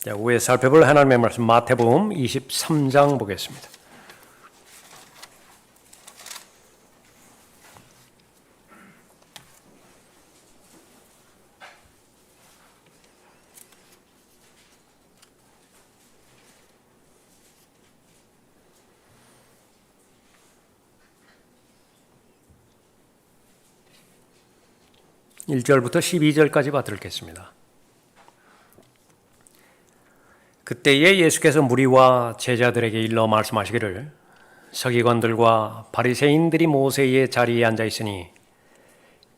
자, 위에 살펴볼 하나님의 말씀 마태복음 23장 보겠습니다. (1) 절부터 (12) 절까지 받들겠습니다. 그때에 예수께서 무리와 제자들에게 일러 말씀하시기를 서기관들과 바리새인들이 모세의 자리에 앉아 있으니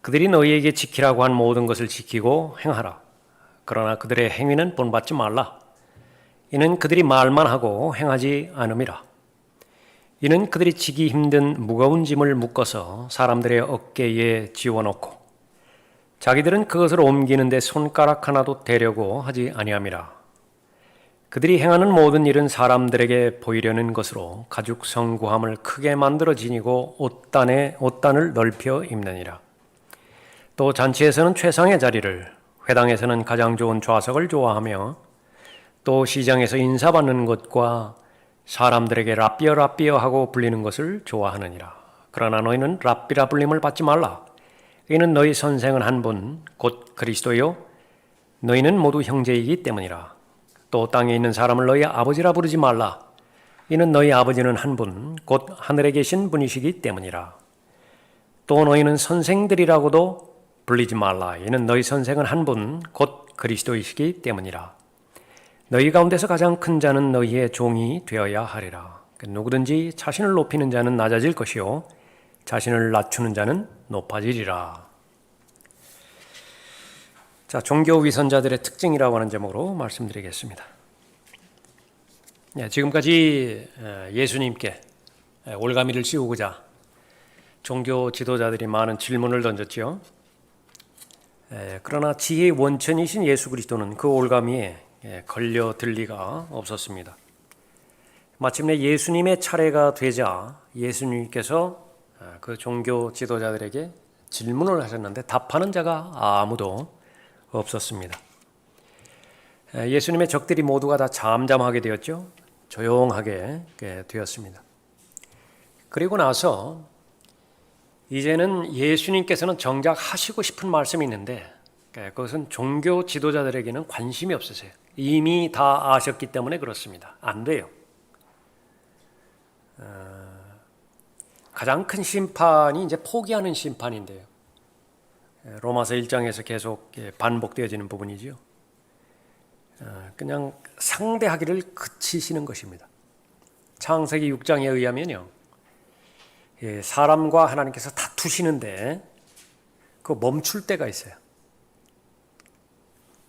그들이 너희에게 지키라고 한 모든 것을 지키고 행하라. 그러나 그들의 행위는 본받지 말라. 이는 그들이 말만 하고 행하지 않음이라. 이는 그들이 지기 힘든 무거운 짐을 묶어서 사람들의 어깨에 지워놓고 자기들은 그것을 옮기는데 손가락 하나도 대려고 하지 아니함이라. 그들이 행하는 모든 일은 사람들에게 보이려는 것으로 가죽 성구함을 크게 만들어 지니고 옷단을 넓혀 입느니라. 또 잔치에서는 최상의 자리를, 회당에서는 가장 좋은 좌석을 좋아하며 또 시장에서 인사받는 것과 사람들에게 랍비어 하고 불리는 것을 좋아하느니라. 그러나 너희는 랍비라 불림을 받지 말라. 이는 너희 선생은 한 분, 곧 그리스도요 너희는 모두 형제이기 때문이라. 또 땅에 있는 사람을 너희 아버지라 부르지 말라. 이는 너희 아버지는 한 분, 곧 하늘에 계신 분이시기 때문이라. 또 너희는 선생들이라고도 불리지 말라. 이는 너희 선생은 한 분, 곧 그리스도이시기 때문이라. 너희 가운데서 가장 큰 자는 너희의 종이 되어야 하리라. 누구든지 자신을 높이는 자는 낮아질 것이요 자신을 낮추는 자는 높아지리라. 자, 종교 위선자들의 특징이라고 하는 제목으로 말씀드리겠습니다. 지금까지 예수님께 올가미를 씌우고자 종교 지도자들이 많은 질문을 던졌죠. 그러나 지혜의 원천이신 예수 그리스도는 그 올가미에 걸려들 리가 없었습니다. 마침내 예수님의 차례가 되자 예수님께서 그 종교 지도자들에게 질문을 하셨는데 답하는 자가 아무도 없었습니다. 예수님의 적들이 모두가 다 잠잠하게 되었죠. 조용하게 되었습니다. 그리고 나서 이제는 예수님께서는 정작 하시고 싶은 말씀이 있는데 그것은 종교 지도자들에게는 관심이 없으세요. 이미 다 아셨기 때문에 그렇습니다. 안 돼요. 가장 큰 심판이 이제 포기하는 심판인데요. 로마서 1장에서 계속 반복되어지는 부분이지요. 그냥 상대하기를 그치시는 것입니다. 창세기 6장에 의하면요, 사람과 하나님께서 다투시는데 그 멈출 때가 있어요.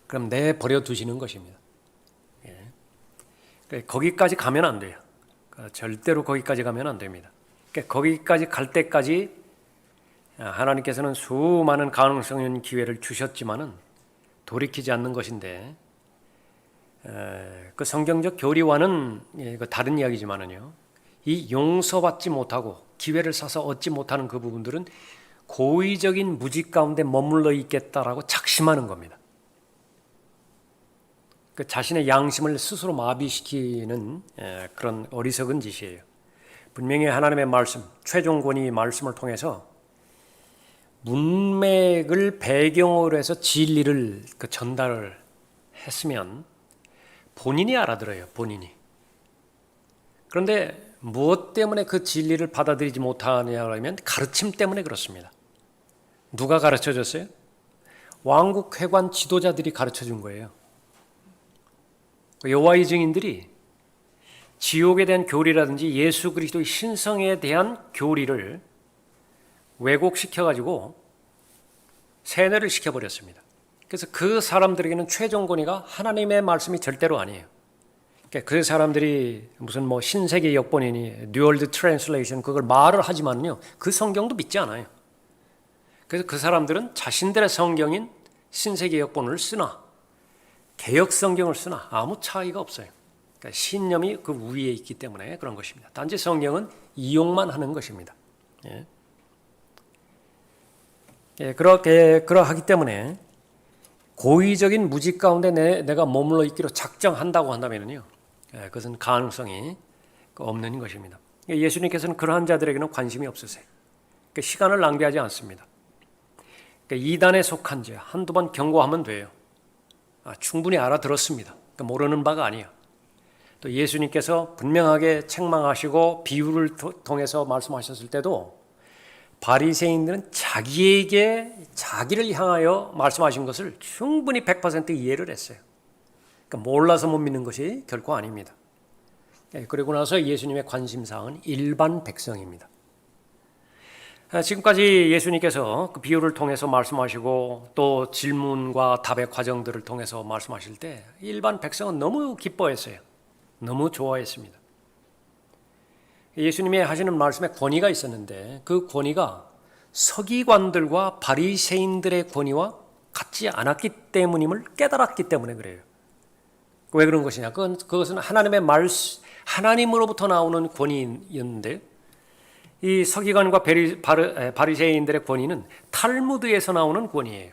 그럼 내버려 두시는 것입니다. 거기까지 가면 안 돼요. 절대로 거기까지 가면 안 됩니다. 거기까지 갈 때까지 하나님께서는 수많은 가능성 있는 기회를 주셨지만은 돌이키지 않는 것인데, 그 성경적 교리와는 다른 이야기지만은요, 이 용서받지 못하고 기회를 사서 얻지 못하는 그 부분들은 고의적인 무지 가운데 머물러 있겠다라고 작심하는 겁니다. 그 자신의 양심을 스스로 마비시키는 그런 어리석은 짓이에요. 분명히 하나님의 말씀, 최종권이 말씀을 통해서 문맥을 배경으로 해서 진리를 전달을 했으면 본인이 알아들어요. 본인이. 그런데 무엇 때문에 그 진리를 받아들이지 못하느냐고 하면 가르침 때문에 그렇습니다. 누가 가르쳐줬어요? 왕국 회관 지도자들이 가르쳐준 거예요. 여호와의 증인들이 지옥에 대한 교리라든지 예수 그리스도의 신성에 대한 교리를 왜곡시켜가지고 세뇌를 시켜버렸습니다. 그래서 그 사람들에게는 최종 권위가 하나님의 말씀이 절대로 아니에요. 그 사람들이 무슨 신세계 역본이니 New World Translation 그걸 말을 하지만요, 그 성경도 믿지 않아요. 그래서 그 사람들은 자신들의 성경인 신세계 역본을 쓰나 개역 성경을 쓰나 아무 차이가 없어요. 그러니까 신념이 그 위에 있기 때문에 그런 것입니다. 단지 성경은 이용만 하는 것입니다. 그러하기 때문에 고의적인 무직 가운데 내가 머물러 있기로 작정한다고 한다면요, 그것은 가능성이 없는 것입니다. 예수님께서는 그러한 자들에게는 관심이 없으세요. 시간을 낭비하지 않습니다. 이단에 속한 자 한두 번 경고하면 돼요. 충분히 알아들었습니다. 모르는 바가 아니야. 또 예수님께서 분명하게 책망하시고 비유를 통해서 말씀하셨을 때도 바리새인들은 자기를 향하여 말씀하신 것을 충분히 100% 이해를 했어요. 몰라서 못 믿는 것이 결코 아닙니다. 그리고 나서 예수님의 관심사항은 일반 백성입니다. 지금까지 예수님께서 그 비유를 통해서 말씀하시고 또 질문과 답의 과정들을 통해서 말씀하실 때 일반 백성은 너무 기뻐했어요. 너무 좋아했습니다. 예수님이 하시는 말씀에 권위가 있었는데 그 권위가 서기관들과 바리새인들의 권위와 같지 않았기 때문임을 깨달았기 때문에 그래요. 왜 그런 것이냐? 그것은 하나님으로부터 나오는 권위였는데 이 서기관과 바리새인들의 권위는 탈무드에서 나오는 권위예요.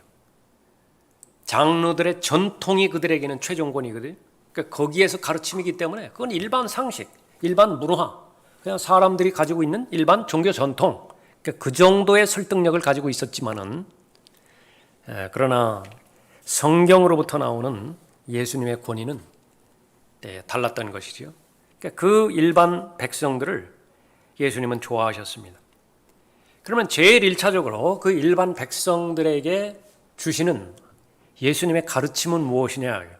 장로들의 전통이 그들에게는 최종 권위거든요. 그러니까 거기에서 가르침이기 때문에 그건 일반 상식, 일반 문화, 그냥 사람들이 가지고 있는 일반 종교 전통, 그러니까 그 정도의 설득력을 가지고 있었지만은, 그러나 성경으로부터 나오는 예수님의 권위는 달랐던 것이죠. 그러니까 그 일반 백성들을 예수님은 좋아하셨습니다. 그러면 제일 1차적으로 그 일반 백성들에게 주시는 예수님의 가르침은 무엇이냐?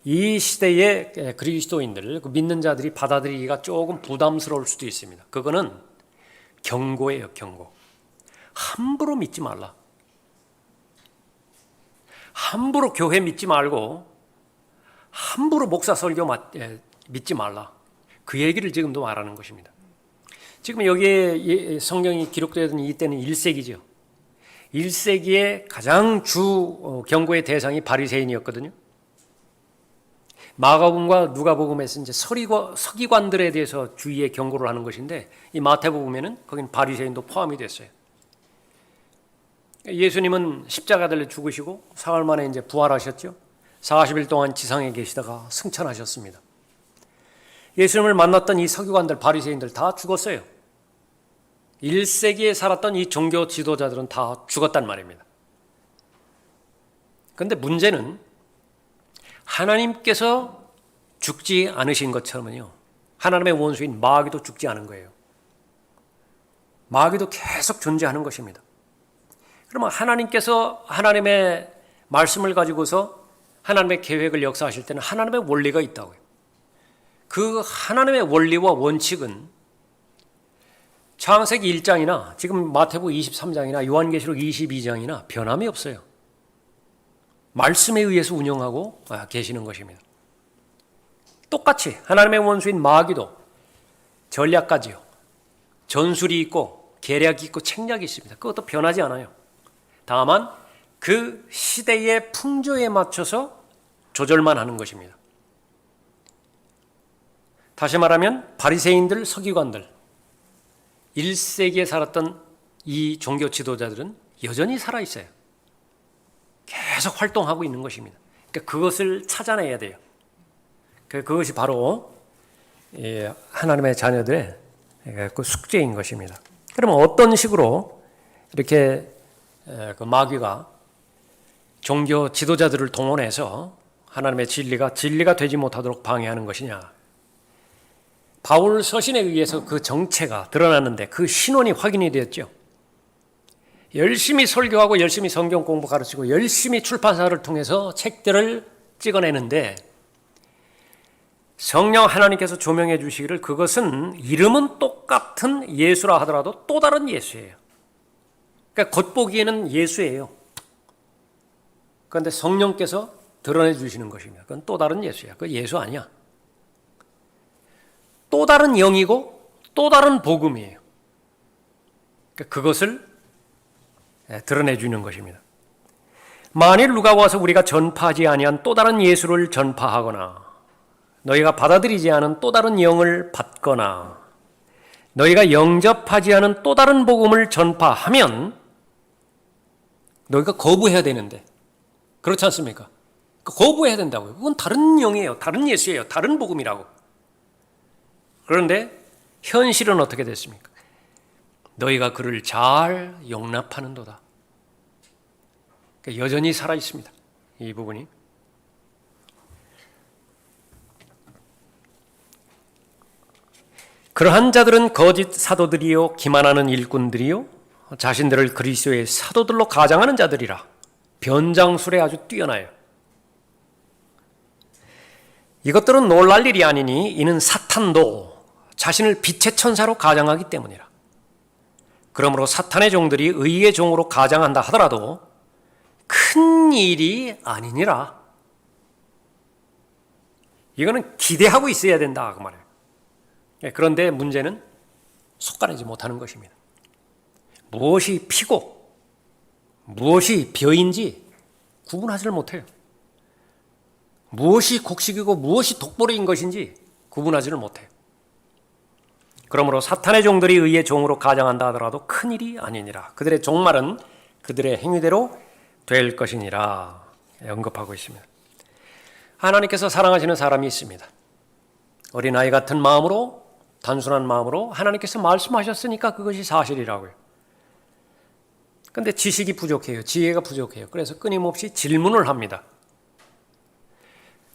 이 시대의 그리스도인들, 믿는 자들이 받아들이기가 조금 부담스러울 수도 있습니다. 그거는 경고예요, 경고. 함부로 믿지 말라. 함부로 교회 믿지 말고 함부로 목사 설교 믿지 말라. 그 얘기를 지금도 말하는 것입니다. 지금 여기에 성경이 기록되던 이때는 1세기죠. 1세기의 가장 주 경고의 대상이 바리새인이었거든요. 마가복음과 누가복음에서 이제 서기관들에 대해서 주의의 경고를 하는 것인데 이 마태복음에는 거긴 바리새인도 포함이 됐어요. 예수님은 십자가 달려 죽으시고 사흘 만에 이제 부활하셨죠. 40일 동안 지상에 계시다가 승천하셨습니다. 예수님을 만났던 이 서기관들, 바리새인들 다 죽었어요. 1세기에 살았던 이 종교 지도자들은 다 죽었단 말입니다. 그런데 문제는 하나님께서 죽지 않으신 것처럼요, 하나님의 원수인 마귀도 죽지 않은 거예요. 마귀도 계속 존재하는 것입니다. 그러면 하나님께서 하나님의 말씀을 가지고서 하나님의 계획을 역사하실 때는 하나님의 원리가 있다고요. 그 하나님의 원리와 원칙은 창세기 1장이나 지금 마태복음 23장이나 요한계시록 22장이나 변함이 없어요. 말씀에 의해서 운영하고 계시는 것입니다. 똑같이 하나님의 원수인 마귀도 전략가지요. 전술이 있고 계략이 있고 책략이 있습니다. 그것도 변하지 않아요. 다만 그 시대의 풍조에 맞춰서 조절만 하는 것입니다. 다시 말하면 바리새인들, 서기관들, 1세기에 살았던 이 종교 지도자들은 여전히 살아있어요. 계속 활동하고 있는 것입니다. 그러니까 그것을 찾아내야 돼요. 그것이 바로 하나님의 자녀들의 그 숙제인 것입니다. 그러면 어떤 식으로 이렇게 그 마귀가 종교 지도자들을 동원해서 하나님의 진리가 되지 못하도록 방해하는 것이냐? 바울 서신에 의해서 그 정체가 드러났는데 그 신원이 확인이 되었죠. 열심히 설교하고 열심히 성경 공부 가르치고 열심히 출판사를 통해서 책들을 찍어내는데 성령 하나님께서 조명해 주시기를 그것은 이름은 똑같은 예수라 하더라도 또 다른 예수예요. 그러니까 겉보기에는 예수예요. 그런데 성령께서 드러내 주시는 것입니다. 그건 또 다른 예수야. 그건 예수 아니야. 또 다른 영이고 또 다른 복음이에요. 그러니까 그것을 드러내 주는 것입니다. 만일 누가 와서 우리가 전파하지 아니한 또 다른 예수를 전파하거나 너희가 받아들이지 않은 또 다른 영을 받거나 너희가 영접하지 않은 또 다른 복음을 전파하면 너희가 거부해야 되는데 그렇지 않습니까? 거부해야 된다고요. 그건 다른 영이에요. 다른 예수예요. 다른 복음이라고. 그런데 현실은 어떻게 됐습니까? 너희가 그를 잘 용납하는도다. 여전히 살아있습니다. 이 부분이. 그러한 자들은 거짓 사도들이요 기만하는 일꾼들이요 자신들을 그리스도의 사도들로 가장하는 자들이라. 변장술에 아주 뛰어나요. 이것들은 놀랄 일이 아니니 이는 사탄도 자신을 빛의 천사로 가장하기 때문이라. 그러므로 사탄의 종들이 의의 종으로 가장한다 하더라도 큰 일이 아니니라. 이거는 기대하고 있어야 된다 그 말이에요. 그런데 문제는 속가내지 못하는 것입니다. 무엇이 피고 무엇이 벼인지 구분하지를 못해요. 무엇이 곡식이고 무엇이 독보리인 것인지 구분하지를 못해요. 그러므로 사탄의 종들이 의의 종으로 가장한다 하더라도 큰일이 아니니라. 그들의 종말은 그들의 행위대로 될 것이니라 언급하고 있습니다. 하나님께서 사랑하시는 사람이 있습니다. 어린아이 같은 마음으로 단순한 마음으로 하나님께서 말씀하셨으니까 그것이 사실이라고요. 그런데 지식이 부족해요. 지혜가 부족해요. 그래서 끊임없이 질문을 합니다.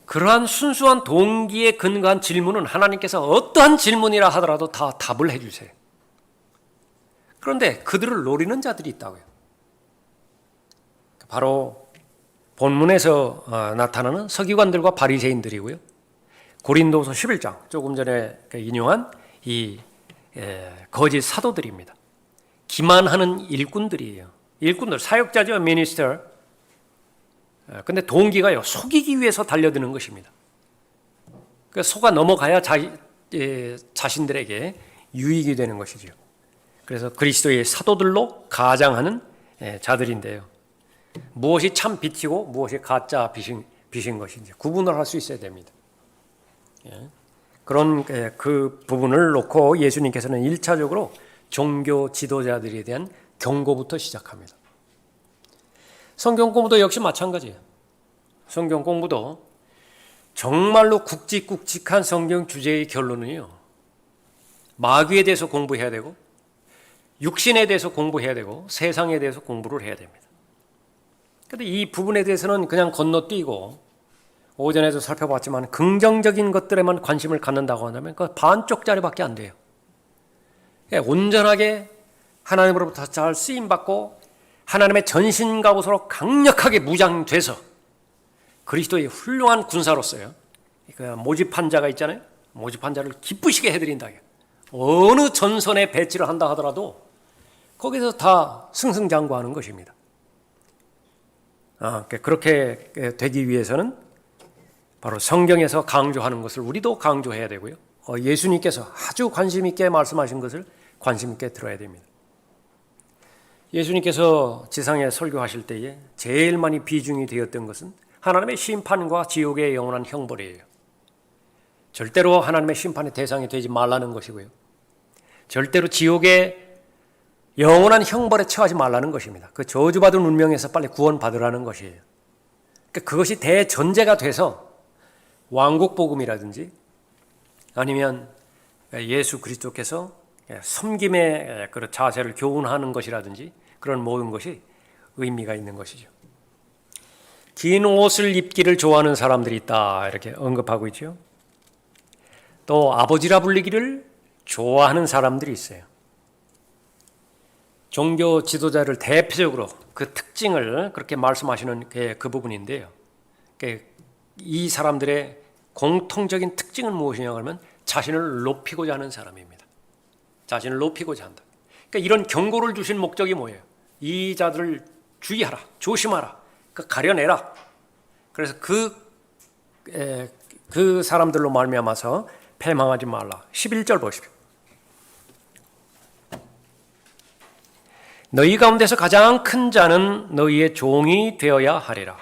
그러한 순수한 동기에 근거한 질문은 하나님께서 어떠한 질문이라 하더라도 다 답을 해주세요. 그런데 그들을 노리는 자들이 있다고요. 바로 본문에서 나타나는 서기관들과 바리새인들이고요. 고린도서 11장 조금 전에 인용한 이 거짓 사도들입니다. 기만하는 일꾼들이에요. 일꾼들, 사역자죠, 미니스터. 근데 동기가요, 속이기 위해서 달려드는 것입니다. 속아 넘어가야 자신들에게 유익이 되는 것이죠. 그래서 그리스도의 사도들로 가장하는 자들인데요. 무엇이 참 빛이고 무엇이 가짜 빛인 것인지 구분을 할 수 있어야 됩니다. 그런 그 부분을 놓고 예수님께서는 1차적으로 종교 지도자들에 대한 경고부터 시작합니다. 성경 공부도 역시 마찬가지예요. 성경 공부도 정말로 굵직굵직한 성경 주제의 결론은요, 마귀에 대해서 공부해야 되고 육신에 대해서 공부해야 되고 세상에 대해서 공부를 해야 됩니다. 그런데 이 부분에 대해서는 그냥 건너뛰고 오전에도 살펴봤지만 긍정적인 것들에만 관심을 갖는다고 한다면 그 반쪽짜리밖에 안 돼요. 온전하게 하나님으로부터 잘 쓰임받고 하나님의 전신갑옷으로 강력하게 무장돼서 그리스도의 훌륭한 군사로서요, 모집한 자가 있잖아요. 모집한 자를 기쁘시게 해드린다. 어느 전선에 배치를 한다 하더라도 거기서 다 승승장구하는 것입니다. 그렇게 되기 위해서는 바로 성경에서 강조하는 것을 우리도 강조해야 되고요. 예수님께서 아주 관심 있게 말씀하신 것을 관심 있게 들어야 됩니다. 예수님께서 지상에 설교하실 때에 제일 많이 비중이 되었던 것은 하나님의 심판과 지옥의 영원한 형벌이에요. 절대로 하나님의 심판의 대상이 되지 말라는 것이고요. 절대로 지옥의 영원한 형벌에 처하지 말라는 것입니다. 그 저주받은 운명에서 빨리 구원받으라는 것이에요. 그것이 대전제가 돼서 왕국복음이라든지 아니면 예수 그리스도께서 섬김의 그런 자세를 교훈하는 것이라든지 그런 모든 것이 의미가 있는 것이죠. 긴 옷을 입기를 좋아하는 사람들이 있다 이렇게 언급하고 있죠. 또 아버지라 불리기를 좋아하는 사람들이 있어요. 종교 지도자를 대표적으로 그 특징을 그렇게 말씀하시는 그 부분인데요. 이 사람들의 공통적인 특징은 무엇이냐고 하면 자신을 높이고자 하는 사람입니다. 자신을 높이고자 한다. 그러니까 이런 경고를 주신 목적이 뭐예요? 이 자들을 주의하라, 조심하라, 가려내라. 그래서 그 사람들로 말미암아서 패망하지 말라. 11절 보십시오. 너희 가운데서 가장 큰 자는 너희의 종이 되어야 하리라.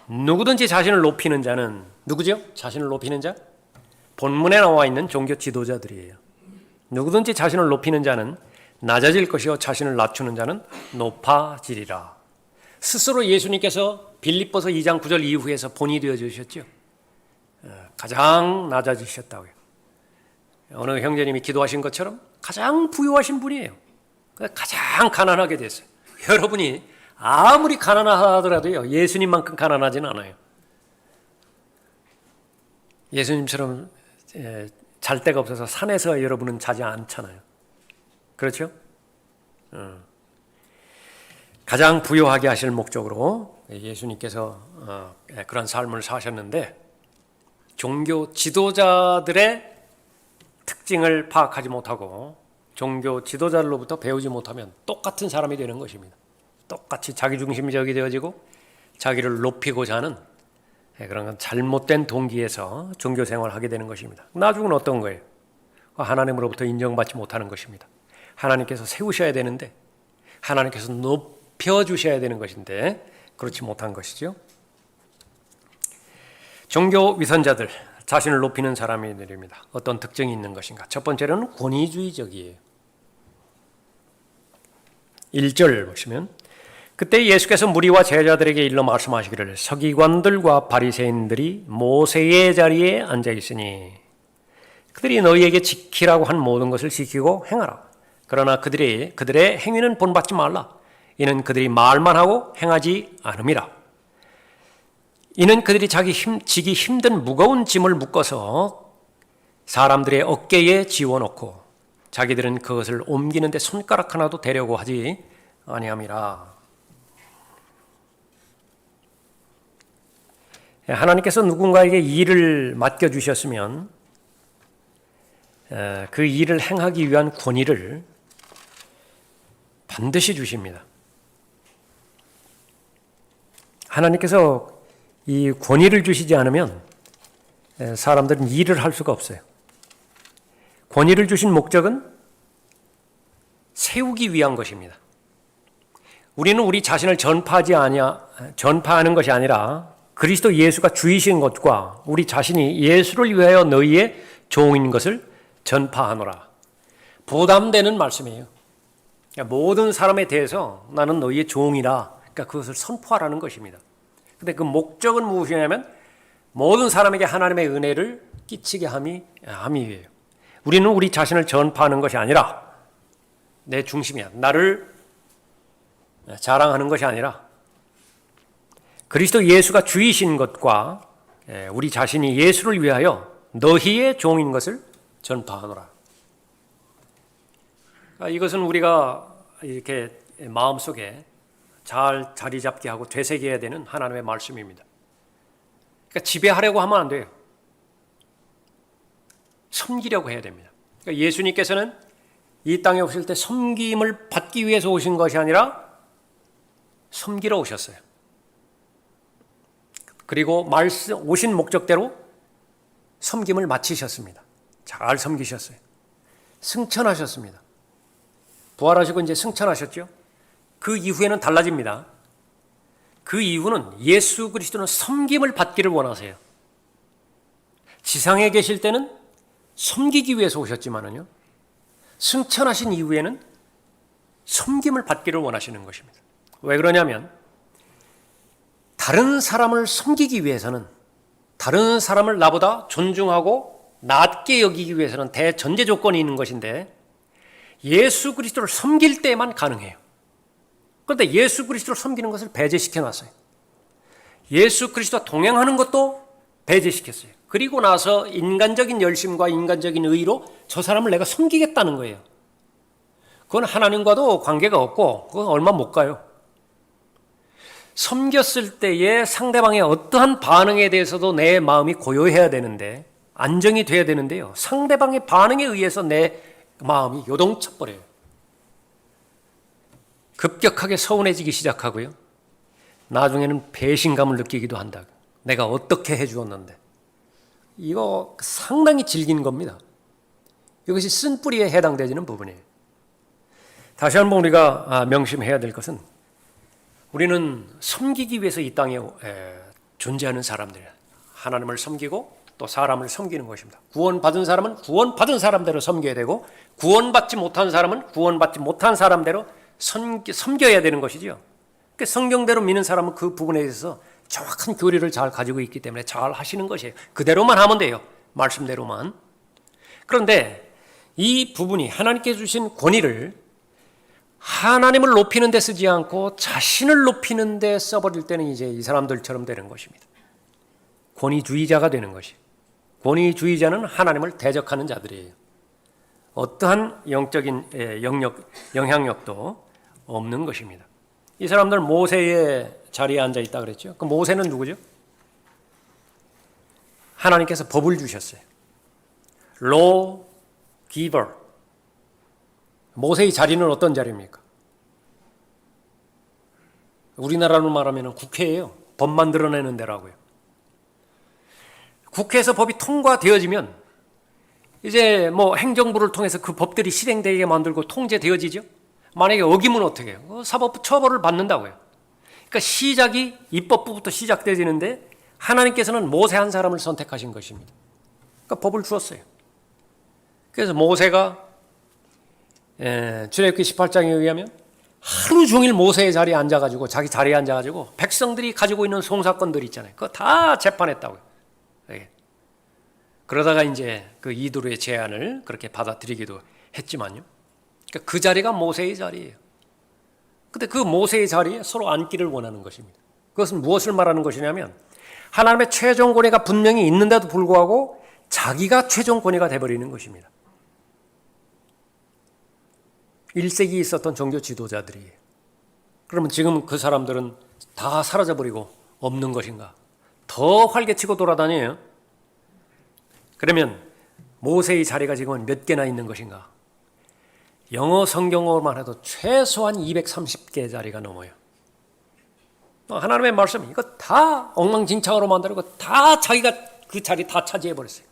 누구든지 자신을 높이는 자는 누구죠? 자신을 높이는 자? 본문에 나와 있는 종교 지도자들이에요. 누구든지 자신을 높이는 자는 낮아질 것이요 자신을 낮추는 자는 높아지리라. 스스로 예수님께서 빌립보서 2장 9절 이후에서 본이 되어 주셨죠. 가장 낮아지셨다고요. 어느 형제님이 기도하신 것처럼 가장 부유하신 분이에요. 가장 가난하게 됐어요. 여러분이 아무리 가난하더라도요, 예수님만큼 가난하지는 않아요. 예수님처럼 잘 데가 없어서 산에서 여러분은 자지 않잖아요. 그렇죠? 가장 부유하게 하실 목적으로 예수님께서 그런 삶을 사셨는데, 종교 지도자들의 특징을 파악하지 못하고 종교 지도자들로부터 배우지 못하면 똑같은 사람이 되는 것입니다. 똑같이 자기중심적이 되어지고 자기를 높이고자 하는 그런 잘못된 동기에서 종교 생활을 하게 되는 것입니다. 나중은 어떤 거예요? 하나님으로부터 인정받지 못하는 것입니다. 하나님께서 세우셔야 되는데, 하나님께서 높여주셔야 되는 것인데 그렇지 못한 것이죠. 종교 위선자들, 자신을 높이는 사람들입니다. 어떤 특징이 있는 것인가? 첫 번째로는 권위주의적이에요. 1절 보시면, 그때 예수께서 무리와 제자들에게 일러 말씀하시기를 서기관들과 바리새인들이 모세의 자리에 앉아 있으니 그들이 너희에게 지키라고 한 모든 것을 지키고 행하라. 그러나 그들의 행위는 본받지 말라. 이는 그들이 말만 하고 행하지 않음이라. 이는 그들이 지기 힘든 무거운 짐을 묶어서 사람들의 어깨에 지워놓고 자기들은 그것을 옮기는데 손가락 하나도 대려고 하지 아니함이라. 하나님께서 누군가에게 일을 맡겨주셨으면 그 일을 행하기 위한 권위를 반드시 주십니다. 하나님께서 이 권위를 주시지 않으면 사람들은 일을 할 수가 없어요. 권위를 주신 목적은 세우기 위한 것입니다. 우리는 우리 자신을 전파하는 것이 아니라 그리스도 예수가 주이신 것과 우리 자신이 예수를 위하여 너희의 종인 것을 전파하노라. 부담되는 말씀이에요. 그러니까 모든 사람에 대해서 나는 너희의 종이라, 그러니까 그것을 선포하라는 것입니다. 근데 그 목적은 무엇이냐면 모든 사람에게 하나님의 은혜를 끼치게 함이 위해요. 우리는 우리 자신을 전파하는 것이 아니라 내 중심이야. 나를 자랑하는 것이 아니라 그리스도 예수가 주이신 것과 우리 자신이 예수를 위하여 너희의 종인 것을 전파하노라. 이것은 우리가 이렇게 마음속에 잘 자리 잡게 하고 되새겨야 되는 하나님의 말씀입니다. 그러니까 지배하려고 하면 안 돼요. 섬기려고 해야 됩니다. 그러니까 예수님께서는 이 땅에 오실 때 섬김을 받기 위해서 오신 것이 아니라 섬기러 오셨어요. 그리고 오신 목적대로 섬김을 마치셨습니다. 잘 섬기셨어요. 승천하셨습니다. 부활하시고 이제 승천하셨죠. 그 이후에는 달라집니다. 그 이유는 예수 그리스도는 섬김을 받기를 원하세요. 지상에 계실 때는 섬기기 위해서 오셨지만은요, 승천하신 이후에는 섬김을 받기를 원하시는 것입니다. 왜 그러냐면 다른 사람을 섬기기 위해서는, 다른 사람을 나보다 존중하고 낮게 여기기 위해서는 대전제 조건이 있는 것인데 예수 그리스도를 섬길 때만 가능해요. 그런데 예수 그리스도를 섬기는 것을 배제시켜 놨어요. 예수 그리스도와 동행하는 것도 배제시켰어요. 그리고 나서 인간적인 열심과 인간적인 의로 저 사람을 내가 섬기겠다는 거예요. 그건 하나님과도 관계가 없고 그건 얼마 못 가요. 섬겼을 때의 상대방의 어떠한 반응에 대해서도 내 마음이 고요해야 되는데, 안정이 돼야 되는데요, 상대방의 반응에 의해서 내 마음이 요동쳐버려요. 급격하게 서운해지기 시작하고요, 나중에는 배신감을 느끼기도 한다. 내가 어떻게 해주었는데. 이거 상당히 질긴 겁니다. 이것이 쓴뿌리에 해당되지는 부분이에요. 다시 한번 우리가 명심해야 될 것은 우리는 섬기기 위해서 이 땅에 존재하는 사람들이에요. 하나님을 섬기고 또 사람을 섬기는 것입니다. 구원받은 사람은 구원받은 사람대로 섬겨야 되고, 구원받지 못한 사람은 구원받지 못한 사람대로 섬겨야 되는 것이죠. 그러니까 성경대로 믿는 사람은 그 부분에 대해서 정확한 교리를 잘 가지고 있기 때문에 잘 하시는 것이에요. 그대로만 하면 돼요. 말씀대로만. 그런데 이 부분이 하나님께 주신 권위를 하나님을 높이는 데 쓰지 않고 자신을 높이는 데 써버릴 때는 이제 이 사람들처럼 되는 것입니다. 권위주의자가 되는 것이에요. 권위주의자는 하나님을 대적하는 자들이에요. 어떠한 영적인 영향력도 없는 것입니다. 이 사람들 모세의 자리에 앉아 있다 그랬죠. 그 모세는 누구죠? 하나님께서 법을 주셨어요. law giver. 모세의 자리는 어떤 자리입니까? 우리나라로 말하면 국회예요. 법 만들어내는 데라고요. 국회에서 법이 통과되어지면 이제 뭐 행정부를 통해서 그 법들이 실행되게 만들고 통제되어지죠. 만약에 어기면 어떻게 해요? 사법 처벌을 받는다고요. 그러니까 시작이 입법부부터 시작되지는데 하나님께서는 모세 한 사람을 선택하신 것입니다. 그러니까 법을 주었어요. 그래서 모세가 출애굽기 18장에 의하면 하루 종일 모세의 자리에 앉아가지고 자기 자리에 앉아가지고 백성들이 가지고 있는 송사건들 있잖아요. 그거 다 재판했다고요. 네. 그러다가 이제 그 이도르의 제안을 그렇게 받아들이기도 했지만요. 그러니까 그 자리가 모세의 자리예요. 근데 그 모세의 자리에 서로 앉기를 원하는 것입니다. 그것은 무엇을 말하는 것이냐면 하나님의 최종 권위가 분명히 있는데도 불구하고 자기가 최종 권위가 돼버리는 것입니다. 1세기에 있었던 종교 지도자들이에요. 그러면 지금 그 사람들은 다 사라져버리고 없는 것인가? 더 활개치고 돌아다녀요. 그러면 모세의 자리가 지금 몇 개나 있는 것인가? 영어 성경어만 해도 최소한 230개 자리가 넘어요. 하나님의 말씀 이거 다 엉망진창으로 만들고 다 자기가 그 자리 다 차지해버렸어요.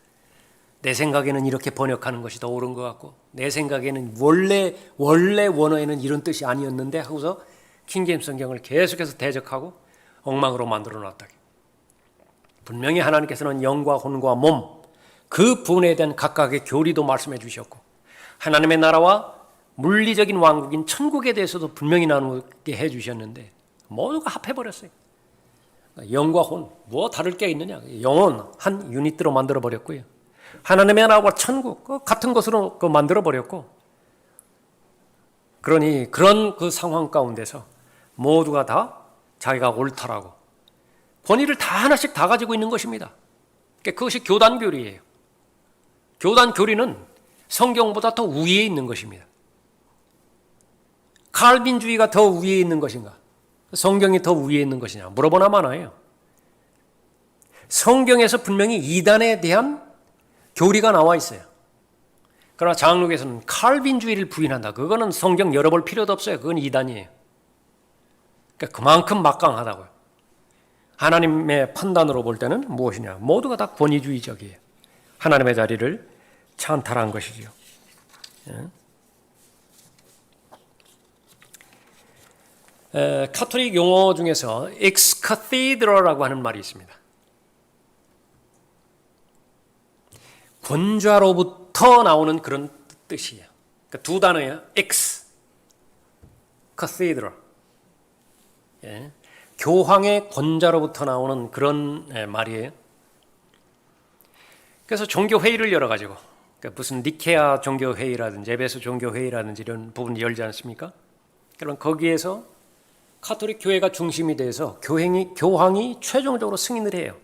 내 생각에는 이렇게 번역하는 것이 더 옳은 것 같고 내 생각에는 원래 원어에는 이런 뜻이 아니었는데 하고서 킹제임스 성경을 계속해서 대적하고 엉망으로 만들어 놨다. 분명히 하나님께서는 영과 혼과 몸 그 부분에 대한 각각의 교리도 말씀해 주셨고 하나님의 나라와 물리적인 왕국인 천국에 대해서도 분명히 나누게 해 주셨는데 모두가 합해버렸어요. 영과 혼 뭐 다를 게 있느냐. 영혼 한 유닛으로 만들어버렸고요. 하나님의 나라와 천국 같은 것으로 만들어버렸고 그러니 그런 그 상황 가운데서 모두가 다 자기가 옳다라고 권위를 다 하나씩 다 가지고 있는 것입니다. 그것이 교단 교리예요. 교단 교리는 성경보다 더 위에 있는 것입니다. 칼빈주의가 더 위에 있는 것인가? 성경이 더 위에 있는 것이냐? 물어보나 마나요. 성경에서 분명히 이단에 대한 교리가 나와 있어요. 그러나 장로교에서는 칼빈주의를 부인한다. 그거는 성경 열어볼 필요도 없어요. 그건 이단이에요. 그러니까 그만큼 막강하다고요. 하나님의 판단으로 볼 때는 무엇이냐? 모두가 다 권위주의적이에요. 하나님의 자리를 찬탈한 것이죠. 카톨릭 용어 중에서 ex cathedra라고 하는 말이 있습니다. 권좌로부터 나오는 그런 뜻이에요. 그러니까 두 단어예요. ex cathedral. 교황의 권좌로부터 나오는 그런 말이에요. 그래서 종교 회의를 열어가지고 그러니까 무슨 니케아 종교 회의라든지 에베소 종교 회의라든지 이런 부분을 열지 않습니까? 그럼 거기에서 카톨릭 교회가 중심이 돼서 교황이 최종적으로 승인을 해요.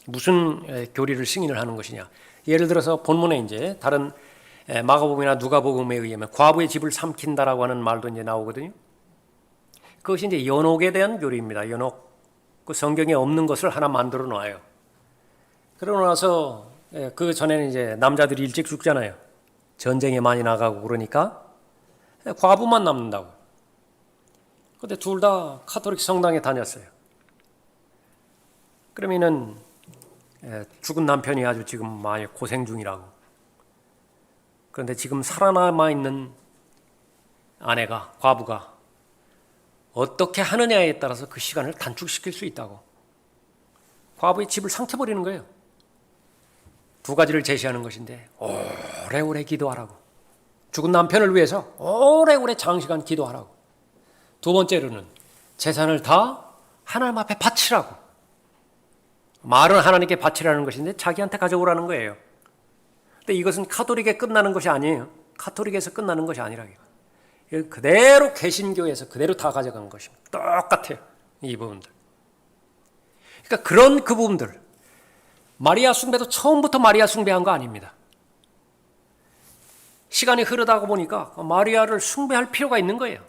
무슨 교리를 승인을 하는 것이냐? 예를 들어서 본문에 이제 다른 마가복음이나 누가복음에 의하면 과부의 집을 삼킨다라고 하는 말도 이제 나오거든요. 그것이 이제 연옥에 대한 교리입니다. 연옥. 그 성경에 없는 것을 하나 만들어 놔요. 그러고 나서 그 전에는 이제 남자들이 일찍 죽잖아요. 전쟁에 많이 나가고 그러니까 과부만 남는다고. 근데 둘 다 카톨릭 성당에 다녔어요. 그러면은 죽은 남편이 아주 지금 많이 고생 중이라고. 그런데 지금 살아남아 있는 아내가 과부가 어떻게 하느냐에 따라서 그 시간을 단축시킬 수 있다고. 과부의 집을 삼켜버리는 거예요. 두 가지를 제시하는 것인데 오래오래 기도하라고. 죽은 남편을 위해서 오래오래 장시간 기도하라고. 두 번째로는 재산을 다 하나님 앞에 바치라고. 말은 하나님께 바치라는 것인데 자기한테 가져오라는 거예요. 근데 이것은 카톨릭에 끝나는 것이 아니에요. 카톨릭에서 끝나는 것이 아니라 이거 그대로 개신교에서 그대로 다 가져간 것입니다. 똑같아요. 이 부분들. 그러니까 그런 그 부분들. 마리아 숭배도 처음부터 마리아 숭배한 거 아닙니다. 시간이 흐르다가 보니까 마리아를 숭배할 필요가 있는 거예요.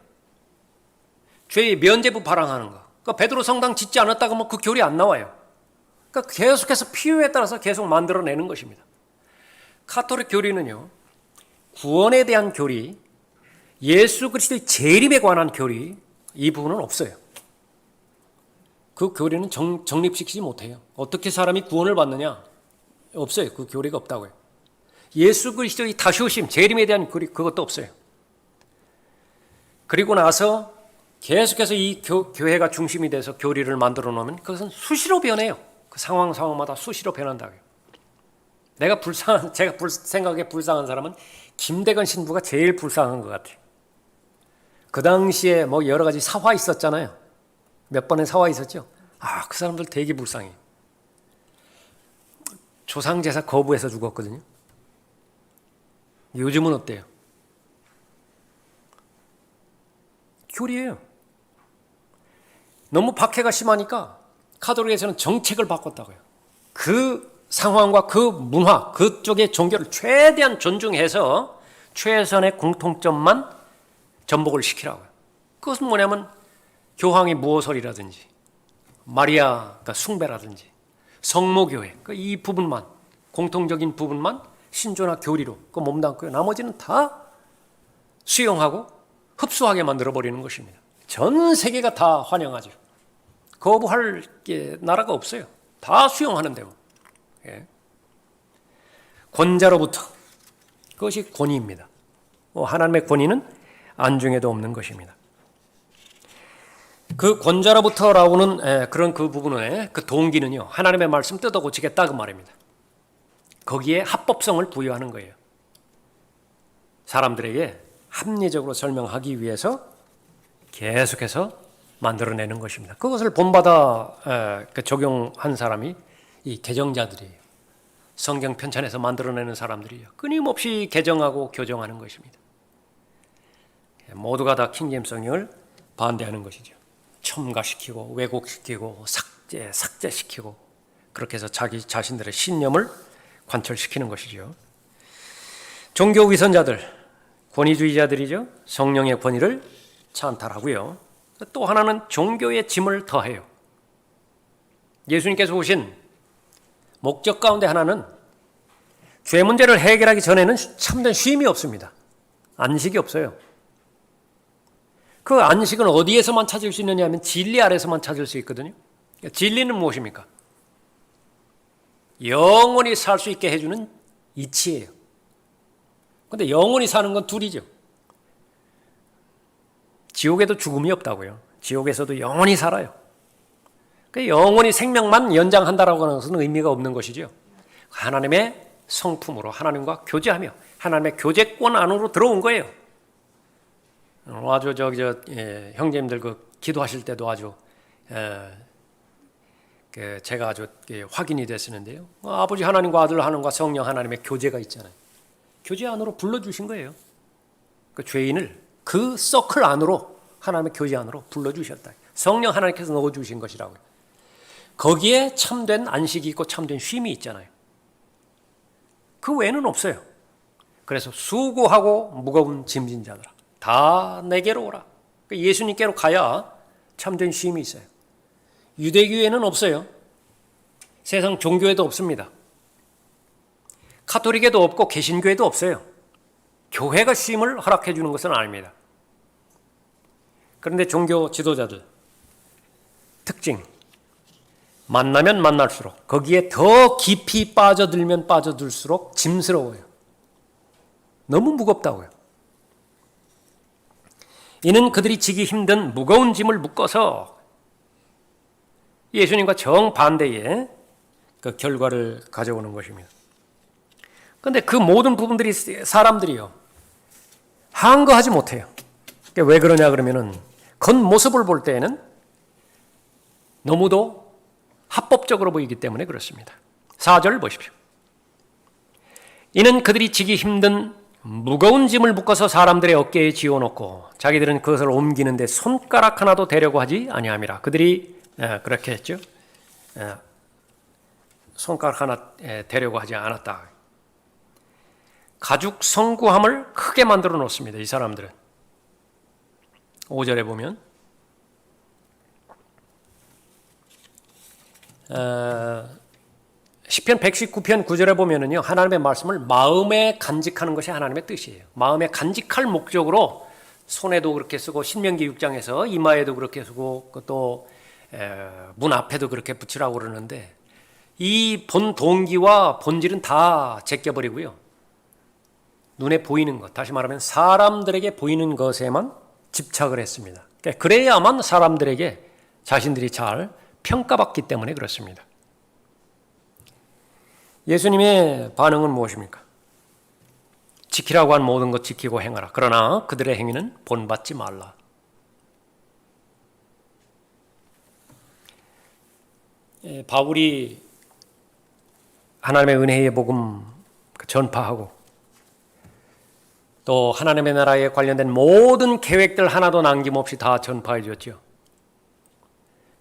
죄의 면죄부 발행하는 거. 그러니까 베드로 성당 짓지 않았다고 뭐 그 교리 안 나와요. 그러니까 계속해서 필요에 따라서 계속 만들어내는 것입니다. 카톨릭 교리는요, 구원에 대한 교리, 예수 그리스도의 재림에 관한 교리, 이 부분은 없어요. 그 교리는 정립시키지 못해요. 어떻게 사람이 구원을 받느냐? 없어요. 그 교리가 없다고요. 예수 그리스도의 다시 오심, 재림에 대한 교리, 그것도 없어요. 그리고 나서 계속해서 이 교회가 중심이 돼서 교리를 만들어 놓으면 그것은 수시로 변해요. 그 상황마다 수시로 변한다고요. 제가 생각에 불쌍한 사람은 김대건 신부가 제일 불쌍한 것 같아요. 그 당시에 뭐 여러 가지 사화 있었잖아요. 몇 번의 사화 있었죠. 그 사람들 되게 불쌍해요. 조상제사 거부해서 죽었거든요. 요즘은 어때요? 교리예요. 너무 박해가 심하니까 카톨릭에서는 정책을 바꿨다고요. 그 상황과 그 문화, 그쪽의 종교를 최대한 존중해서 최선의 공통점만 전복을 시키라고요. 그것은 뭐냐면 교황의 무호설이라든지 마리아 숭배라든지 성모교회 이 부분만, 공통적인 부분만 신조나 교리로 몸담고요. 나머지는 다 수용하고 흡수하게 만들어버리는 것입니다. 전 세계가 다 환영하죠. 거부할 나라가 없어요. 다 수용하는데요. 예. 권자로부터, 그것이 권위입니다. 하나님의 권위는 안중에도 없는 것입니다. 그 권자로부터 나오는 그런 그 부분의 그 동기는요, 하나님의 말씀 뜯어 고치겠다 그 말입니다. 거기에 합법성을 부여하는 거예요. 사람들에게 합리적으로 설명하기 위해서 계속해서 만들어내는 것입니다. 그것을 본받아 적용한 사람이 이 개정자들이에요. 성경 편찬해서 만들어내는 사람들이에요. 끊임없이 개정하고 교정하는 것입니다. 모두가 다 킹제임스 성경을 반대하는 것이죠. 첨가시키고 왜곡시키고 삭제시키고 그렇게 해서 자기 자신들의 신념을 관철시키는 것이죠. 종교 위선자들, 권위주의자들이죠. 성령의 권위를 찬탈하고요. 또 하나는 종교의 짐을 더해요. 예수님께서 오신 목적 가운데 하나는 죄 문제를 해결하기 전에는 참된 쉼이 없습니다. 안식이 없어요. 그 안식은 어디에서만 찾을 수 있느냐 하면 진리 아래서만 찾을 수 있거든요. 진리는 무엇입니까? 영원히 살 수 있게 해주는 이치예요. 그런데 영원히 사는 건 둘이죠. 지옥에도 죽음이 없다고요. 지옥에서도 영원히 살아요. 영원히 생명만 연장한다라고 하는 것은 의미가 없는 것이죠. 하나님의 성품으로 하나님과 교제하며 하나님의 교제권 안으로 들어온 거예요. 아주 형제님들 기도하실 때도 아주 제가 아주 확인이 됐었는데요. 아버지 하나님과 아들 하나님과 성령 하나님의 교제가 있잖아요. 교제 안으로 불러주신 거예요. 그 죄인을 그 서클 안으로 하나님의 교제 안으로 불러주셨다. 성령 하나님께서 넣어주신 것이라고요. 거기에 참된 안식이 있고 참된 쉼이 있잖아요. 그 외에는 없어요. 그래서 수고하고 무거운 짐진 자들아 다 내게로 오라. 예수님께로 가야 참된 쉼이 있어요. 유대교에는 없어요. 세상 종교에도 없습니다. 카톨릭에도 없고 개신교에도 없어요. 교회가 쉼을 허락해 주는 것은 아닙니다. 그런데 종교 지도자들 특징, 만나면 만날수록 거기에 더 깊이 빠져들면 빠져들수록 짐스러워요. 너무 무겁다고요. 이는 그들이 지기 힘든 무거운 짐을 묶어서 예수님과 정반대의 그 결과를 가져오는 것입니다. 그런데 그 모든 부분들이 사람들이요 한거하지 못해요. 왜 그러냐 그러면은 겉모습을 볼 때에는 너무도 합법적으로 보이기 때문에 그렇습니다. 4절 보십시오. 이는 그들이 지기 힘든 무거운 짐을 묶어서 사람들의 어깨에 지어놓고 자기들은 그것을 옮기는데 손가락 하나도 대려고 하지 아니함이라. 그들이 그렇게 했죠. 손가락 하나 대려고 하지 않았다. 가죽 성구함을 크게 만들어 놓습니다. 이 사람들은. 5절에 보면 시편 119편 9절에 보면은요, 하나님의 말씀을 마음에 간직하는 것이 하나님의 뜻이에요. 마음에 간직할 목적으로 손에도 그렇게 쓰고 신명기 6장에서 이마에도 그렇게 쓰고 또 문 앞에도 그렇게 붙이라고 그러는데 이 본 동기와 본질은 다 제껴버리고요. 눈에 보이는 것, 다시 말하면 사람들에게 보이는 것에만 집착을 했습니다. 그래야만 사람들에게 자신들이 잘 평가받기 때문에 그렇습니다. 예수님의 반응은 무엇입니까? 지키라고 한 모든 것 지키고 행하라. 그러나 그들의 행위는 본받지 말라. 바울이 하나님의 은혜의 복음 전파하고 또 하나님의 나라에 관련된 모든 계획들 하나도 남김없이 다 전파해 줬죠.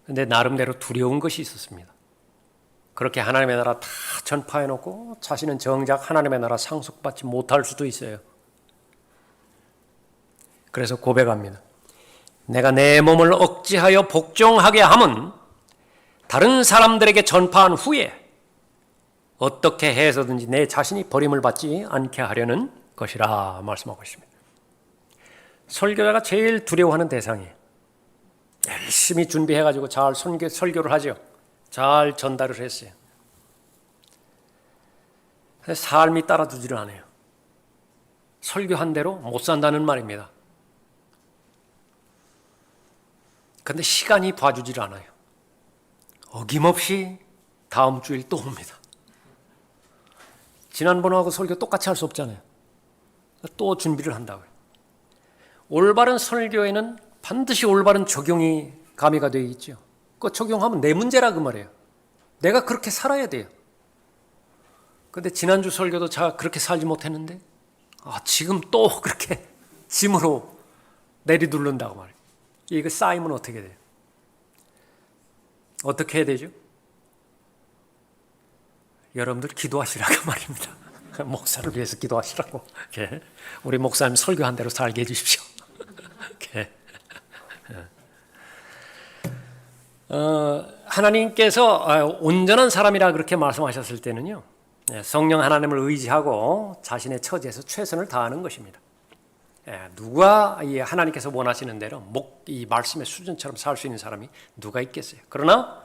그런데 나름대로 두려운 것이 있었습니다. 그렇게 하나님의 나라 다 전파해 놓고 자신은 정작 하나님의 나라 상속받지 못할 수도 있어요. 그래서 고백합니다. 내가 내 몸을 억지하여 복종하게 함은 다른 사람들에게 전파한 후에 어떻게 해서든지 내 자신이 버림을 받지 않게 하려는 것이라 말씀하고 있습니다. 설교자가 제일 두려워하는 대상이에요. 열심히 준비해가지고 잘 설교를 하죠. 잘 전달을 했어요. 삶이 따라주지를 않아요. 설교한 대로 못 산다는 말입니다. 그런데 시간이 봐주지를 않아요. 어김없이 다음 주일 또 옵니다. 지난번하고 설교 똑같이 할 수 없잖아요. 또 준비를 한다고요. 올바른 설교에는 반드시 올바른 적용이 가미가 되어 있죠. 그 적용하면 내 문제라 그 말이에요. 내가 그렇게 살아야 돼요. 그런데 지난주 설교도 제가 그렇게 살지 못했는데 지금 또 그렇게 짐으로 내리둘른다고 말이에요. 이거 쌓이면 어떻게 돼요? 어떻게 해야 되죠? 여러분들 기도하시라고 말입니다. 목사를 위해서 기도하시라고. 우리 목사님 설교한 대로 살게 해주십시오. 하나님께서 온전한 사람이라 그렇게 말씀하셨을 때는요, 성령 하나님을 의지하고 자신의 처지에서 최선을 다하는 것입니다. 누가 하나님께서 원하시는 대로 이 말씀의 수준처럼 살 수 있는 사람이 누가 있겠어요? 그러나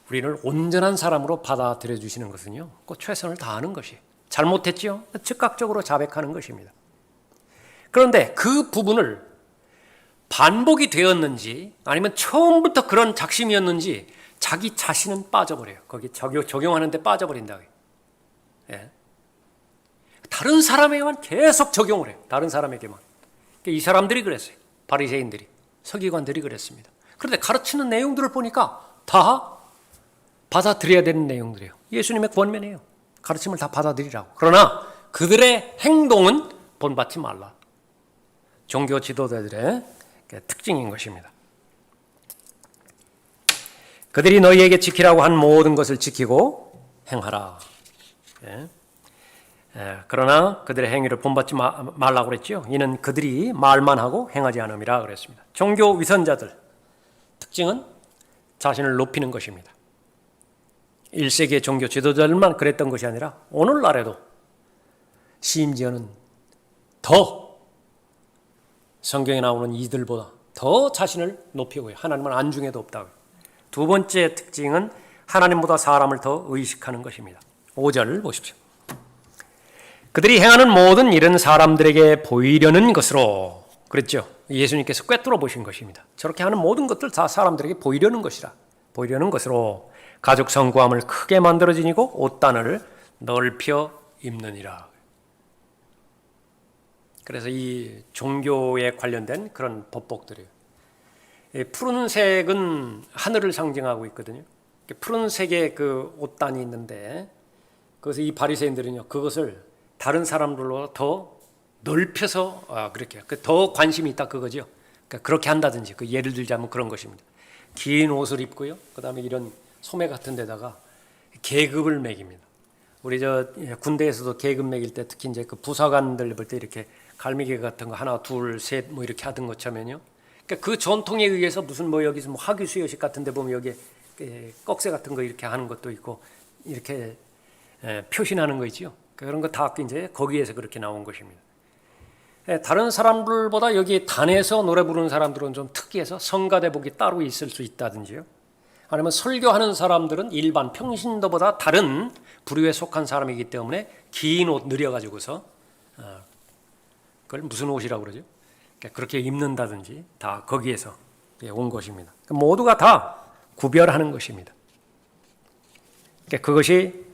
우리를 온전한 사람으로 받아들여 주시는 것은요, 꼭 최선을 다하는 것이에요. 잘못했지요? 즉각적으로 자백하는 것입니다. 그런데 그 부분을 반복이 되었는지 아니면 처음부터 그런 작심이었는지 자기 자신은 빠져버려요. 거기 적용하는 데 빠져버린다. 다른 사람에게만 계속 적용을 해요. 다른 사람에게만. 이 사람들이 그랬어요. 바리새인들이, 서기관들이 그랬습니다. 그런데 가르치는 내용들을 보니까 다 받아들여야 되는 내용들이에요. 예수님의 권면이에요. 가르침을 다 받아들이라고. 그러나 그들의 행동은 본받지 말라. 종교 지도자들의 특징인 것입니다. 그들이 너희에게 지키라고 한 모든 것을 지키고 행하라. 그러나 그들의 행위를 본받지 말라고 그랬죠. 이는 그들이 말만 하고 행하지 않음이라 그랬습니다. 종교 위선자들 특징은 자신을 높이는 것입니다. 1세기의 종교 지도자들만 그랬던 것이 아니라 오늘날에도 심지어는 더 성경에 나오는 이들보다 더 자신을 높이고요. 하나님을 안중에도 없다고요. 두 번째 특징은 하나님보다 사람을 더 의식하는 것입니다. 5절 보십시오. 그들이 행하는 모든 일은 사람들에게 보이려는 것으로 그랬죠. 예수님께서 꿰뚫어 보신 것입니다. 저렇게 하는 모든 것들 다 사람들에게 보이려는 것이라. 보이려는 것으로 가죽 성구함을 크게 만들어 지니고 옷단을 넓혀 입느니라. 그래서 이 종교에 관련된 그런 법복들이에요. 푸른색은 하늘을 상징하고 있거든요. 푸른색의 그 옷단이 있는데 그래서 이 바리새인들은요 그것을 다른 사람들보다 더 넓혀서 그렇게 더 관심이 있다 그거죠. 그러니까 그렇게 한다든지 그 예를 들자면 그런 것입니다. 긴 옷을 입고요. 그다음에 이런 소매 같은 데다가 계급을 매깁니다. 우리 군대에서도 계급 매길 때 특히 이제 그 부사관들 볼 때 이렇게 갈매기 같은 거 하나, 둘, 셋 뭐 이렇게 하던 것처럼요. 그러니까 그 전통에 의해서 무슨 여기서 학위 수여식 같은 데 보면 여기에 꺽쇠 같은 거 이렇게 하는 것도 있고 이렇게 표신하는 거 있죠. 그런 거 다 이제 거기에서 그렇게 나온 것입니다. 다른 사람들보다 여기 단에서 노래 부르는 사람들은 좀 특이해서 성가대복이 따로 있을 수 있다든지요. 아니면 설교하는 사람들은 일반 평신도보다 다른 부류에 속한 사람이기 때문에 긴 옷 느려가지고서 그걸 무슨 옷이라고 그러죠? 그렇게 입는다든지 다 거기에서 온 것입니다. 모두가 다 구별하는 것입니다. 그것이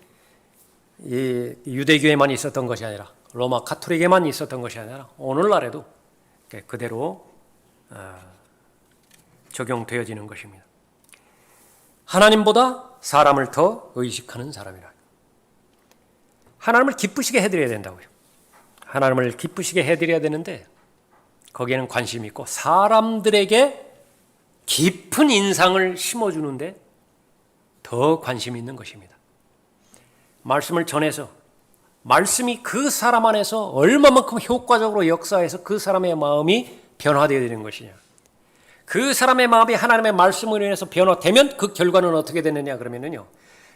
이 유대교에만 있었던 것이 아니라 로마 가톨릭에만 있었던 것이 아니라 오늘날에도 그대로 적용되어지는 것입니다. 하나님보다 사람을 더 의식하는 사람이라. 하나님을 기쁘시게 해드려야 된다고요. 하나님을 기쁘시게 해드려야 되는데 거기에는 관심이 있고 사람들에게 깊은 인상을 심어주는데 더 관심이 있는 것입니다. 말씀을 전해서 말씀이 그 사람 안에서 얼마만큼 효과적으로 역사해서 그 사람의 마음이 변화되어야 되는 것이냐. 그 사람의 마음이 하나님의 말씀으로 인해서 변화되면 그 결과는 어떻게 되느냐 그러면요.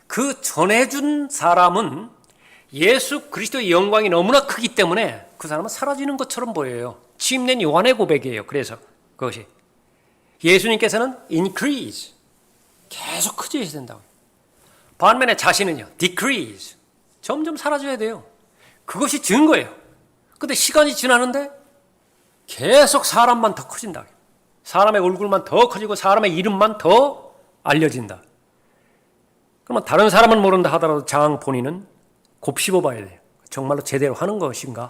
그 전해준 사람은 예수 그리스도의 영광이 너무나 크기 때문에 그 사람은 사라지는 것처럼 보여요. 침낸 요한의 고백이에요. 그래서 그것이 예수님께서는 increase 계속 커져야 된다고요. 반면에 자신은요 decrease 점점 사라져야 돼요. 그것이 증거예요. 그런데 시간이 지나는데 계속 사람만 더 커진다. 사람의 얼굴만 더 커지고 사람의 이름만 더 알려진다. 그러면 다른 사람은 모른다 하더라도 장 본인은 곱씹어 봐야 돼요. 정말로 제대로 하는 것인가?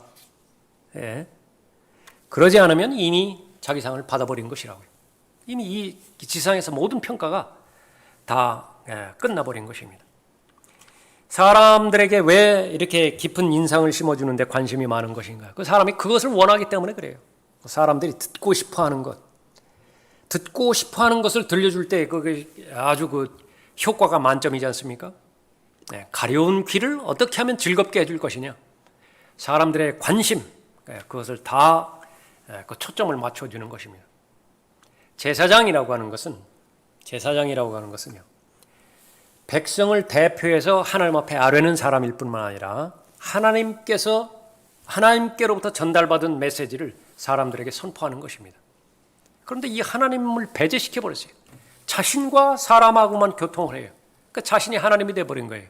예. 그러지 않으면 이미 자기 상을 받아버린 것이라고요. 이미 이 지상에서 모든 평가가 다 끝나버린 것입니다. 사람들에게 왜 이렇게 깊은 인상을 심어주는데 관심이 많은 것인가? 그 사람이 그것을 원하기 때문에 그래요. 사람들이 듣고 싶어하는 것, 듣고 싶어하는 것을 들려줄 때 그게 아주 그 효과가 만점이지 않습니까? 가려운 귀를 어떻게 하면 즐겁게 해줄 것이냐? 사람들의 관심, 그것을 다 그 초점을 맞춰주는 것입니다. 제사장이라고 하는 것은요, 백성을 대표해서 하나님 앞에 아뢰는 사람일 뿐만 아니라 하나님께로부터 전달받은 메시지를 사람들에게 선포하는 것입니다. 그런데 이 하나님을 배제시켜 버렸어요. 자신과 사람하고만 교통을 해요. 그러니까 자신이 하나님이 되어버린 거예요.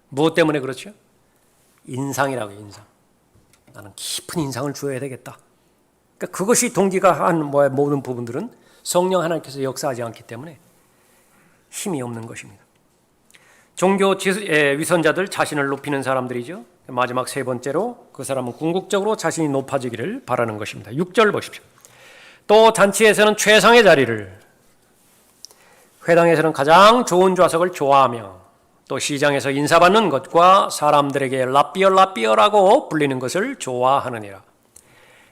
무엇 때문에 그렇죠? 인상이라고요. 인상. 나는 깊은 인상을 주어야 되겠다. 그러니까 그것이 동기가 한 모든 부분들은 성령 하나님께서 역사하지 않기 때문에 힘이 없는 것입니다. 종교 위선자들, 자신을 높이는 사람들이죠. 마지막 세 번째로 그 사람은 궁극적으로 자신이 높아지기를 바라는 것입니다. 6절 보십시오. 또 잔치에서는 최상의 자리를, 회당에서는 가장 좋은 좌석을 좋아하며 또 시장에서 인사받는 것과 사람들에게 랍비어라고 불리는 것을 좋아하느니라.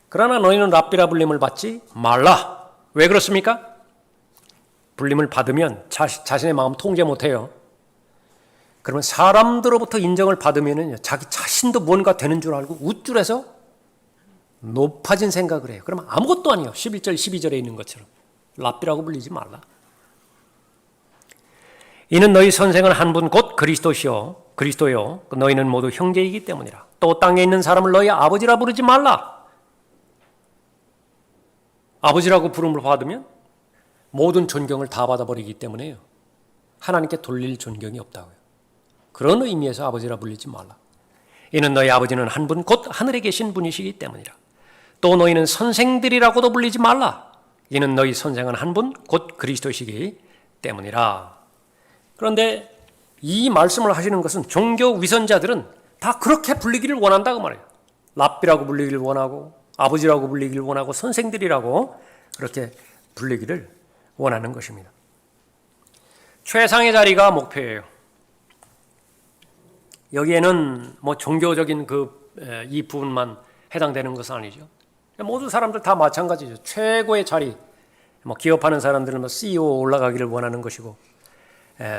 그러나 너희는 랍비라 불림을 받지 말라. 왜 그렇습니까? 불림을 받으면 자신의 마음 통제 못해요. 그러면 사람들로부터 인정을 받으면 자기 자신도 뭔가 되는 줄 알고 우쭐해서 높아진 생각을 해요. 그러면 아무것도 아니에요. 11절 12절에 있는 것처럼 랍비라고 불리지 말라. 이는 너희 선생은 한 분 곧 그리스도요 너희는 모두 형제이기 때문이라. 또 땅에 있는 사람을 너희 아버지라 부르지 말라. 아버지라고 부름을 받으면 모든 존경을 다 받아버리기 때문에요. 하나님께 돌릴 존경이 없다고요. 그런 의미에서 아버지라 불리지 말라. 이는 너희 아버지는 한 분 곧 하늘에 계신 분이시기 때문이라. 또 너희는 선생들이라고도 불리지 말라. 이는 너희 선생은 한 분 곧 그리스도시기 때문이라. 그런데 이 말씀을 하시는 것은 종교 위선자들은 다 그렇게 불리기를 원한다고 말해요. 랍비라고 불리기를 원하고 아버지라고 불리기를 원하고 선생들이라고 그렇게 불리기를 원하는 것입니다. 최상의 자리가 목표예요. 여기에는 뭐 종교적인 이 부분만 해당되는 것은 아니죠. 모든 사람들 다 마찬가지죠. 최고의 자리, 뭐 기업하는 사람들은 뭐 CEO 올라가기를 원하는 것이고,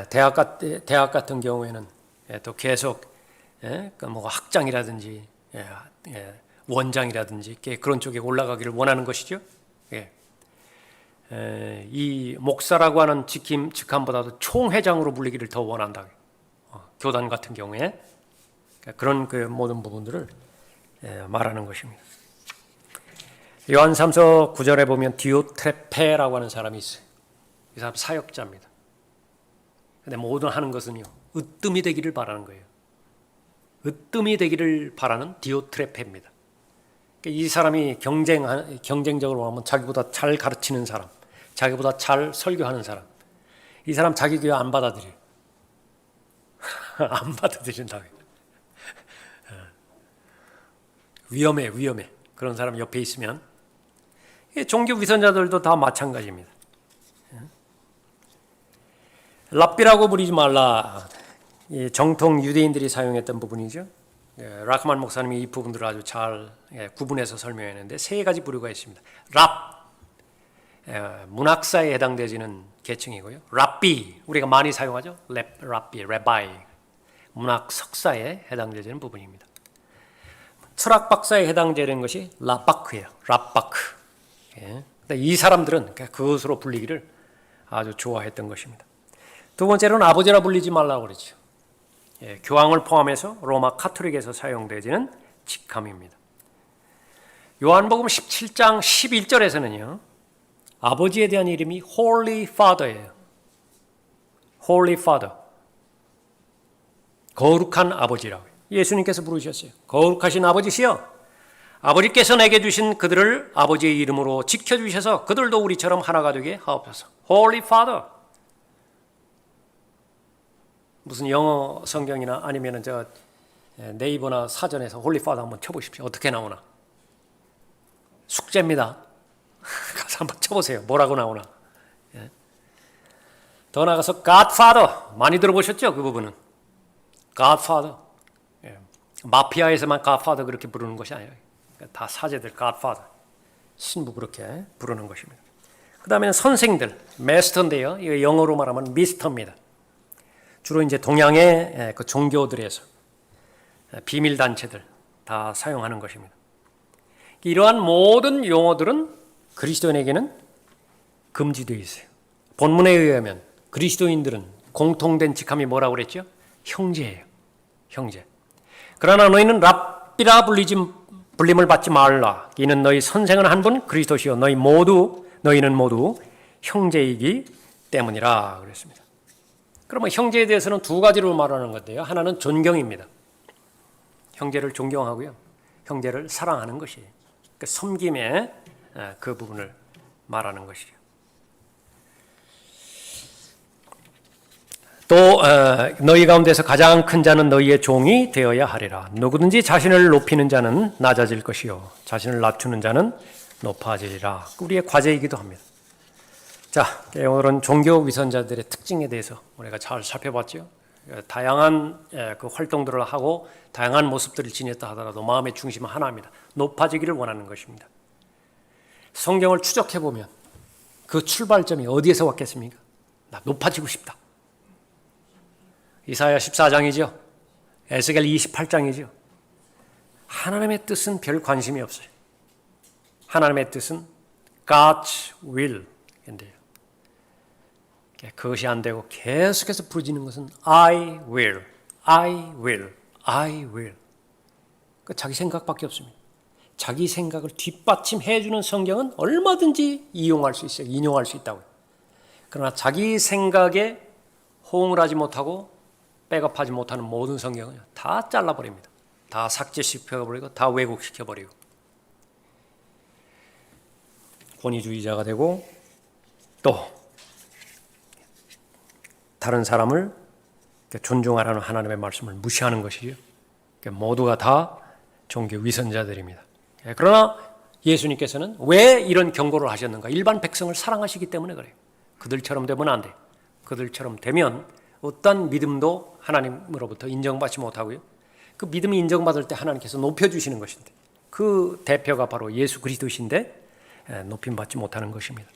대학 같은 경우에는 또 계속 뭐 학장이라든지 원장이라든지 그런 쪽에 올라가기를 원하는 것이죠. 이 목사라고 하는 직함보다도 총회장으로 불리기를 더 원한다. 교단 같은 경우에 그런 모든 부분들을 말하는 것입니다. 요한 3서 9절에 보면 디오트레페라고 하는 사람이 있어요. 이 사람 사역자입니다. 근데 모든 하는 것은요, 으뜸이 되기를 바라는 거예요. 으뜸이 되기를 바라는 디오트레페입니다. 이 사람이 경쟁적으로 하면 자기보다 잘 가르치는 사람, 자기보다 잘 설교하는 사람, 이 사람 자기 교회 안 받아들여요. 안 받아들인다고 해요. 위험해. 그런 사람 옆에 있으면. 종교 위선자들도 다 마찬가지입니다. 랍비라고 부르지 말라. 정통 유대인들이 사용했던 부분이죠. 라크만 목사님이 이 부분들을 아주 잘 구분해서 설명했는데 세 가지 부류가 있습니다. 랍, 문학사에 해당되지는 계층이고요. 랍비, 우리가 많이 사용하죠. 랍비, 레바이, 문학 석사에 해당되는 부분입니다. 철학 박사에 해당되는 것이 라바크예요. 랍바크. 이 사람들은 그것으로 불리기를 아주 좋아했던 것입니다. 두 번째로는 아버지라 불리지 말라고 그러죠. 교황을 포함해서 로마 카톨릭에서 사용되지는 직함입니다. 요한복음 17장 11절에서는요. 아버지에 대한 이름이 Holy Father예요. Holy Father. 거룩한 아버지라고요. 예수님께서 부르셨어요. 거룩하신 아버지시여, 아버지께서 내게 주신 그들을 아버지의 이름으로 지켜주셔서 그들도 우리처럼 하나가 되게 하옵소서. Holy Father. 무슨 영어 성경이나 아니면 네이버나 사전에서 Holy Father 한번 쳐보십시오. 어떻게 나오나? 숙제입니다. 가서 한번 쳐보세요. 뭐라고 나오나? 더 나가서 Godfather. 많이 들어보셨죠? 그 부분은. Godfather. 마피아에서만 Godfather 그렇게 부르는 것이 아니에요. 다 사제들 Godfather. 신부 그렇게 부르는 것입니다. 그 다음에는 선생들, Master인데요. 이거 영어로 말하면 Mister입니다. 주로 이제 동양의 그 종교들에서 비밀 단체들 다 사용하는 것입니다. 이러한 모든 용어들은 그리스도인에게는 금지되어 있어요. 본문에 의하면 그리스도인들은 공통된 직함이 뭐라고 그랬죠? 형제예요. 형제. 그러나 너희는 랍비라 불림을 받지 말라. 이는 너희 선생은 한 분 그리스도시요 너희는 모두 형제이기 때문이라 그랬습니다. 그러면 형제에 대해서는 두 가지로 말하는 건데요. 하나는 존경입니다. 형제를 존경하고요. 형제를 사랑하는 것이에요. 그러니까 섬김의 그 부분을 말하는 것이죠. 또 너희 가운데서 가장 큰 자는 너희의 종이 되어야 하리라. 누구든지 자신을 높이는 자는 낮아질 것이요 자신을 낮추는 자는 높아지리라. 우리의 과제이기도 합니다. 자, 오늘은 종교 위선자들의 특징에 대해서 우리가 잘 살펴봤죠. 다양한 그 활동들을 하고 다양한 모습들을 지녔다 하더라도 마음의 중심은 하나입니다. 높아지기를 원하는 것입니다. 성경을 추적해 보면 그 출발점이 어디에서 왔겠습니까? 나 높아지고 싶다. 이사야 14장이죠. 에스겔 28장이죠. 하나님의 뜻은 별 관심이 없어요. 하나님의 뜻은 God's will인데요. 그것이 안 되고 계속해서 부르짖는 것은 I will, I will, I will. 자기 생각밖에 없습니다. 자기 생각을 뒷받침해 주는 성경은 얼마든지 이용할 수 있어요. 인용할 수 있다고요. 그러나 자기 생각에 호응을 하지 못하고 백업하지 못하는 모든 성경은 다 잘라버립니다. 다 삭제시켜버리고 다 왜곡시켜버리고 권위주의자가 되고 또 다른 사람을 존중하라는 하나님의 말씀을 무시하는 것이죠. 모두가 다 종교 위선자들입니다. 그러나 예수님께서는 왜 이런 경고를 하셨는가? 일반 백성을 사랑하시기 때문에 그래요. 그들처럼 되면 안 돼. 그들처럼 되면 어떤 믿음도 하나님으로부터 인정받지 못하고요. 그 믿음이 인정받을 때 하나님께서 높여주시는 것인데 그 대표가 바로 예수 그리스도신데 높임받지 못하는 것입니다.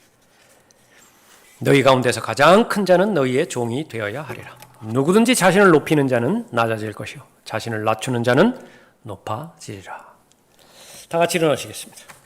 너희 가운데서 가장 큰 자는 너희의 종이 되어야 하리라. 누구든지 자신을 높이는 자는 낮아질 것이요 자신을 낮추는 자는 높아지리라. 다 같이 일어나시겠습니다.